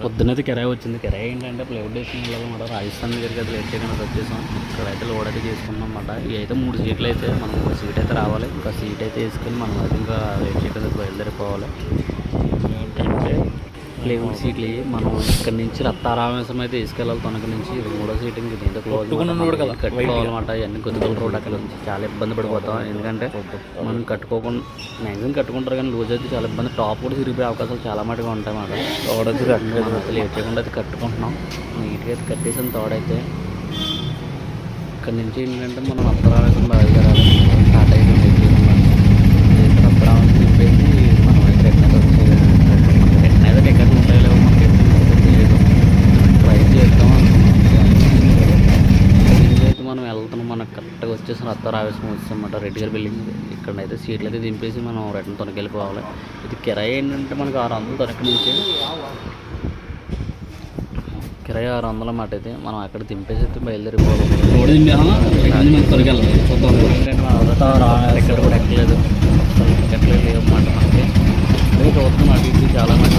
పొద్దున్నైతే కిరాయి వచ్చింది. కిరాయి ఏంటంటే ప్లేవుడ్ వేసుకుని వెళ్ళాలన్నమాట. రాజస్థాన్ దగ్గరికి అయితే లేట్ చేయకుండా వచ్చేసాం. ఇక్కడైతే లోడ్ అయితే చేసుకున్నాం అన్నమాట. ఇవి అయితే 3 సీట్లు అయితే మనం ఒక సీట్ అయితే రావాలి. ఇంకా సీట్ అయితే వేసుకొని మనం అయితే ఇంకా లేట్ చేయకుండా బయలుదేరిపోవాలి. ఏంటంటే ప్లేవుడ్ సీట్లు మనం ఇక్కడ నుంచి రత్తారామేశ్వరం అయితే తీసుకెళ్ళాలి. తొనక నుంచి ఇది 3వ సీట్. ఇంక దీంతో క్లోజ్ కట్టుకోవాలన్నమాట. ఇవన్నీ కొద్దిగా రోడ్ అక్కడ నుంచి చాలా ఇబ్బంది పడిపోతాం. ఎందుకంటే మనం కట్టుకోకుండా మ్యాక్సిమం కట్టుకుంటారు కానీ లూజ్ అయితే చాలా ఇబ్బంది. టాప్ కూడా తిరిగిపోయే అవకాశాలు చాలా మటుగా ఉంటాయి అన్నమాట. తోడైతే లేట్ చేయకుండా అయితే కట్టుకుంటున్నాం. నీట్గా అయితే కట్టేసిన తోడైతే ఇక్కడ నుంచి ఏంటంటే మనం రత్తారామేశ్వరం బయలుదేరాలి. స్టార్ట్ అయితే లేట్ చేయకుండా రత్తారామేశ్వరం తిప్పేసి మనం అయితే అయితే టికెట్లు ఉంటాయో లేవో మనకి తెలియదు. ట్రై చేద్దాం అనుకున్నాం. అయితే మనం వెళ్తున్నాం. మనకు కరెక్ట్గా వచ్చేసి రత్తారామేశ్వరం వచ్చామన్నమాట. రెడ్డి గారి బిల్డింగ్. ఇక్కడైతే సీట్లు అయితే దింపేసి మనం రిటర్న్ తొనకి వెళ్ళిపోవాలి. ఇది కిరాయి ఏంటంటే మనకు 600 తొనక నుంచి కిరాయి 600 అన్నమాట. అయితే మనం అక్కడ దింపేసి అయితే బయలుదేరిపోవాలి. టికెట్ కూడా ఎక్కలేదు. టికెట్లు లేవు అన్నమాట మనకి. చూస్తున్నాం అటు ఇటు చాలా మంది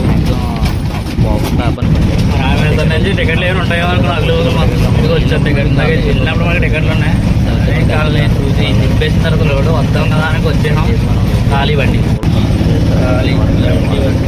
బాగుంటా రామేశ్వరం నుంచి టికెట్లు ఏమైనా ఉంటాయో వచ్చారు. టికెట్ వెళ్ళినప్పుడు మనకి టికెట్లు ఉన్నాయి. నేను చూసి తిప్పేసిన తర్వాత లోడు వద్దాం కదా అని వచ్చేసాం. ఖాళీ బండి ఖాళీ లేదు.